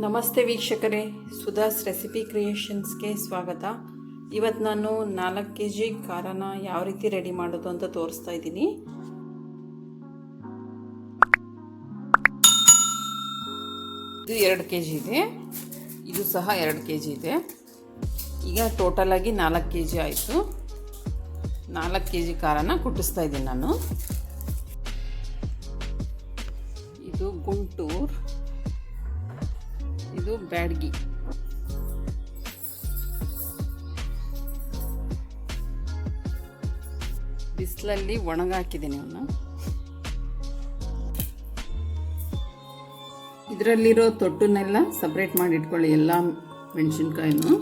ನಮಸ್ತೆ ವೀಕ್ಷಕರೇ, ಸುಧಾಸ್ ರೆಸಿಪಿ ಕ್ರಿಯೇಷನ್ಸ್ಗೆ ಸ್ವಾಗತ. ಇವತ್ತು ನಾನು 4 kg ಖಾರನ ಯಾವ ರೀತಿ ರೆಡಿ ಮಾಡೋದು ಅಂತ ತೋರಿಸ್ತಾ ಇದ್ದೀನಿ. ಇದು 2 kg ಇದೆ, ಇದು ಸಹ 2 kg ಇದೆ. ಈಗ ಟೋಟಲ್ ಆಗಿ 4 kg ಆಯಿತು. 4 kg ಖಾರನ ಕುಟ್ಟಿಸ್ತಾ ಇದ್ದೀನಿ ನಾನು. ಇದು ಗುಂಟೂರು, ಇದು ಬ್ಯಾಡಗಿ. ಬಿಸಿಲಲ್ಲಿ ಒಣಗಾಕಿದ್ದೀನಿ ಅವನ್ನ. ಇದರಲ್ಲಿರೋ ತೊಟ್ಟನ್ನೆಲ್ಲ ಸಪ್ರೇಟ್ ಮಾಡಿ ಇಟ್ಕೊಳ್ಳಿ, ಎಲ್ಲ ಮೆಣಸಿನ್ಕಾಯಿನೂ.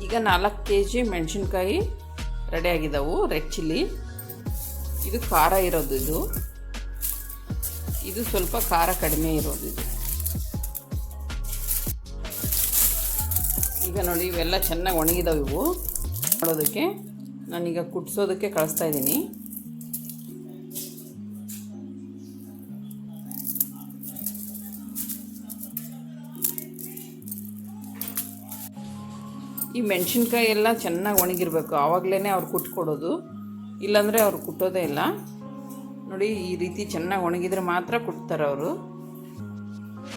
ಈಗ 4 kg ಮೆಣಸಿನ್ಕಾಯಿ ರೆಡಿ ಆಗಿದ್ದಾವು. ರೆಡ್ ಚಿಲ್ಲಿ, ಇದು ಖಾರ ಇರೋದು, ಇದು ಸ್ವಲ್ಪ ಖಾರ ಕಡಿಮೆ ಇರೋದು. ಈಗ ನೋಡಿ, ಇವೆಲ್ಲ ಚೆನ್ನಾಗಿ ಒಣಗಿದಾವೆ. ಇವು ಮಾಡೋದಕ್ಕೆ ನಾನೀಗ ಕುಟ್ಸೋದಕ್ಕೆ ಕಳಿಸ್ತಾ ಇದ್ದೀನಿ. ಈ ಮೆಣಸಿನ್ಕಾಯಿ ಎಲ್ಲ ಚೆನ್ನಾಗಿ ಒಣಗಿರಬೇಕು, ಆವಾಗಲೇ ಅವ್ರು ಕುಟ್ಕೊಡೋದು, ಇಲ್ಲಾಂದರೆ ಅವ್ರು ಕುಟ್ಟೋದೇ ಇಲ್ಲ. ನೋಡಿ, ಈ ರೀತಿ ಚೆನ್ನಾಗಿ ಒಣಗಿದ್ರೆ ಮಾತ್ರ ಕುಟ್ತಾರೆ ಅವರು.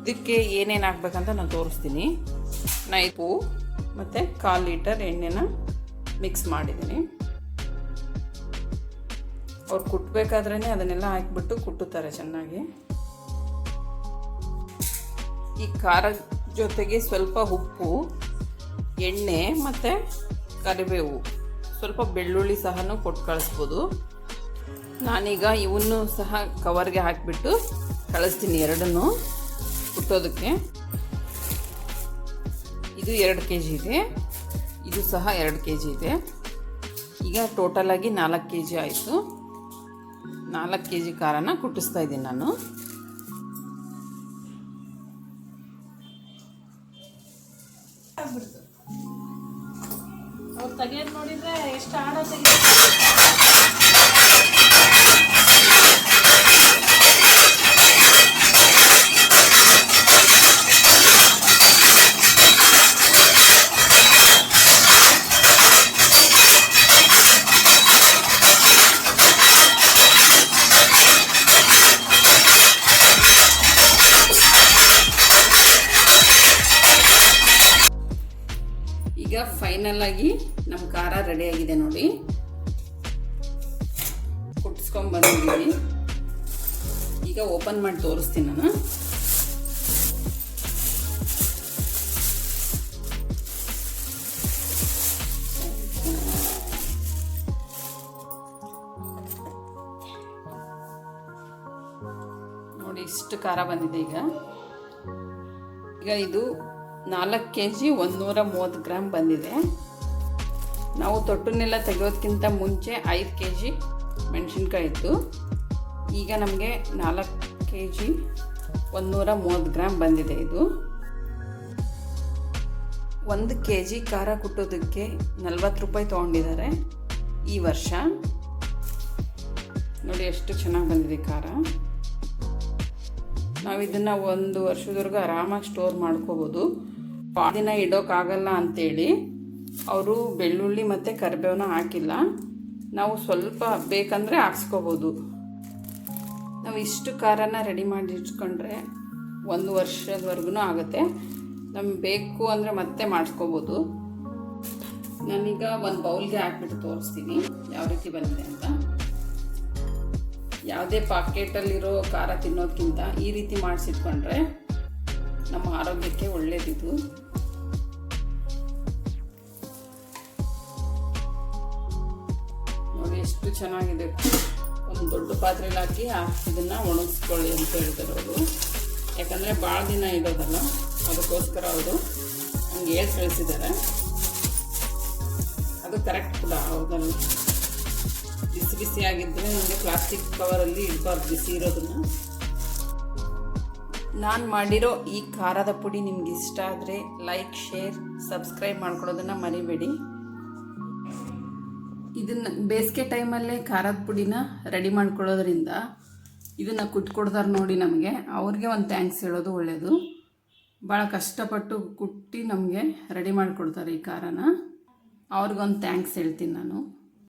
ಇದಕ್ಕೆ ಏನೇನು ಹಾಕ್ಬೇಕಂತ ನಾನು ತೋರಿಸ್ತೀನಿ. ಉಪ್ಪು ಮತ್ತು 1/4 ಲೀಟರ್ ಎಣ್ಣೆನ ಮಿಕ್ಸ್ ಮಾಡಿದ್ದೀನಿ. ಅವ್ರು ಕುಟ್ಟಬೇಕಾದ್ರೇ ಅದನ್ನೆಲ್ಲ ಹಾಕಿಬಿಟ್ಟು ಕುಟ್ಟುತ್ತಾರೆ ಚೆನ್ನಾಗಿ. ಈ ಖಾರ ಜೊತೆಗೆ ಸ್ವಲ್ಪ ಉಪ್ಪು, ಎಣ್ಣೆ ಮತ್ತು ಕರಿಬೇವು, ಸ್ವಲ್ಪ ಬೆಳ್ಳುಳ್ಳಿ ಸಹ ಕೊಟ್ಟು ಕಳಿಸ್ಬೋದು. ನಾನೀಗ ಇವನ್ನು ಸಹ ಕವರ್ಗೆ ಹಾಕಿಬಿಟ್ಟು ಕಳಿಸ್ತೀನಿ, ಎರಡನ್ನೂ ಕುಟ್ಟೋದಕ್ಕೆ. ಇದು 2 kg ಇದೆ, ಇದು ಸಹ 2 kg ಇದೆ. ಈಗ ಟೋಟಲಾಗಿ 4 kg ಆಯಿತು. 4 kg ಖಾರನ ಕುಟ್ಟಿಸ್ತಾ ಇದ್ದೀನಿ ನಾನು. ಅವ್ರು ತೆಗೆಯೋದು ನೋಡಿದ್ರೆ ಎಷ್ಟು ಆಡೋ ಈಗ ಫೈನಲ್ ಆಗಿ ನಮ್ಮ ಖಾರ ರೆಡಿ ಆಗಿದೆ ನೋಡಿ. ಕುಟ್ಸ್ಕೊಂಡು ಬಂದಿದ್ದೀವಿ. ಈಗ ಓಪನ್ ಮಾಡಿ ತೋರಿಸ್ತೀನಿ ನಾನು. ನೋಡಿ, ಇಷ್ಟು ಖಾರ ಬಂದಿದೆ. ಈಗ ಇದು 4 kg 130 ಗ್ರಾಮ್ ಬಂದಿದೆ. ನಾವು ತೊಟ್ಟನ್ನೆಲ್ಲ ತೆಗೆಯೋದಕ್ಕಿಂತ ಮುಂಚೆ 5 kg ಮೆಣಸಿನ್ಕಾಯಿ ಇತ್ತು. ಈಗ ನಮಗೆ 4 kg 130 ಗ್ರಾಮ್ ಬಂದಿದೆ. ಇದು 1 kg ಖಾರ ಕುಟ್ಟೋದಕ್ಕೆ 40 ರೂಪಾಯಿ ತೊಗೊಂಡಿದ್ದಾರೆ ಈ ವರ್ಷ. ನೋಡಿ ಎಷ್ಟು ಚೆನ್ನಾಗಿ ಬಂದಿದೆ ಖಾರ. ನಾವು ಇದನ್ನು 1 ವರ್ಷದವರೆಗೂ ಆರಾಮಾಗಿ ಸ್ಟೋರ್ ಮಾಡ್ಕೋಬೋದು. ಭಾಳ ದಿನ ಇಡೋಕ್ಕಾಗಲ್ಲ ಅಂಥೇಳಿ ಅವರು ಬೆಳ್ಳುಳ್ಳಿ ಮತ್ತು ಕರಿಬೇವನ್ನ ಹಾಕಿಲ್ಲ. ನಾವು ಸ್ವಲ್ಪ ಬೇಕಂದರೆ ಹಾಕ್ಸ್ಕೋಬೋದು. ನಾವು ಇಷ್ಟು ಖಾರನ ರೆಡಿ ಮಾಡಿ ಇಟ್ಕೊಂಡ್ರೆ 1 ವರ್ಷದವರೆಗೂ ಆಗುತ್ತೆ. ನಮ್ಗೆ ಬೇಕು ಅಂದರೆ ಮತ್ತೆ ಮಾಡಿಸ್ಕೋಬೋದು. ನಾನೀಗ ಒಂದು ಬೌಲ್ಗೆ ಹಾಕ್ಬಿಟ್ಟು ತೋರಿಸ್ತೀನಿ ಯಾವ ರೀತಿ ಬಂದಿದೆ ಅಂತ. ಯಾವುದೇ ಪಾಕೆಟಲ್ಲಿರೋ ಖಾರ ತಿನ್ನೋದಕ್ಕಿಂತ ಈ ರೀತಿ ಮಾಡಿಸಿಟ್ಕೊಂಡ್ರೆ ನಮ್ಮ ಆರೋಗ್ಯಕ್ಕೆ ಒಳ್ಳೆಯದಿದು. ನೋಡಿ ಎಷ್ಟು ಚೆನ್ನಾಗಿದೆ. ಒಂದು ದೊಡ್ಡ ಪಾತ್ರೆಯಲ್ಲಿ ಹಾಕಿ ಇದನ್ನು ಒಣಗಿಸ್ಕೊಳ್ಳಿ ಅಂತ ಹೇಳ್ತಾರೆ ಅವರು. ಯಾಕಂದರೆ ಭಾಳ ದಿನ ಇಡೋದಲ್ಲ, ಅದಕ್ಕೋಸ್ಕರ ಅವರು ಹಂಗೆ ಹೇಳಿ ಕಳಿಸಿದ್ದಾರೆ. ಅದು ಕರೆಕ್ಟ್ ಕೂಡ ಹೌದಲ್ಲ. ಬಿಸಿ ಬಿಸಿಯಾಗಿದ್ದರೆ ನಮಗೆ ಪ್ಲಾಸ್ಟಿಕ್ ಕವರಲ್ಲಿ ಇಡಬಾರ್ದು, ಬಿಸಿ ಇರೋದನ್ನು. ನಾನು ಮಾಡಿರೋ ಈ ಖಾರದ ಪುಡಿ ನಿಮ್ಗೆ ಇಷ್ಟ ಆದರೆ ಲೈಕ್, ಶೇರ್, ಸಬ್ಸ್ಕ್ರೈಬ್ ಮಾಡ್ಕೊಳ್ಳೋದನ್ನು ಮರಿಬೇಡಿ. ಇದನ್ನು ಬೇಸಿಗೆ ಟೈಮಲ್ಲೇ ಖಾರದ ಪುಡಿನ ರೆಡಿ ಮಾಡ್ಕೊಳ್ಳೋದ್ರಿಂದ ಇದನ್ನು ಕುಟ್ಕೊಡ್ತಾರೆ ನೋಡಿ ನಮಗೆ, ಅವ್ರಿಗೆ ಒಂದು ಥ್ಯಾಂಕ್ಸ್ ಹೇಳೋದು ಒಳ್ಳೆಯದು. ಭಾಳ ಕಷ್ಟಪಟ್ಟು ಕುಟ್ಟಿ ನಮಗೆ ರೆಡಿ ಮಾಡಿಕೊಡ್ತಾರೆ ಈ ಖಾರನ, ಅವ್ರಿಗೊಂದು ಥ್ಯಾಂಕ್ಸ್ ಹೇಳ್ತೀನಿ ನಾನು.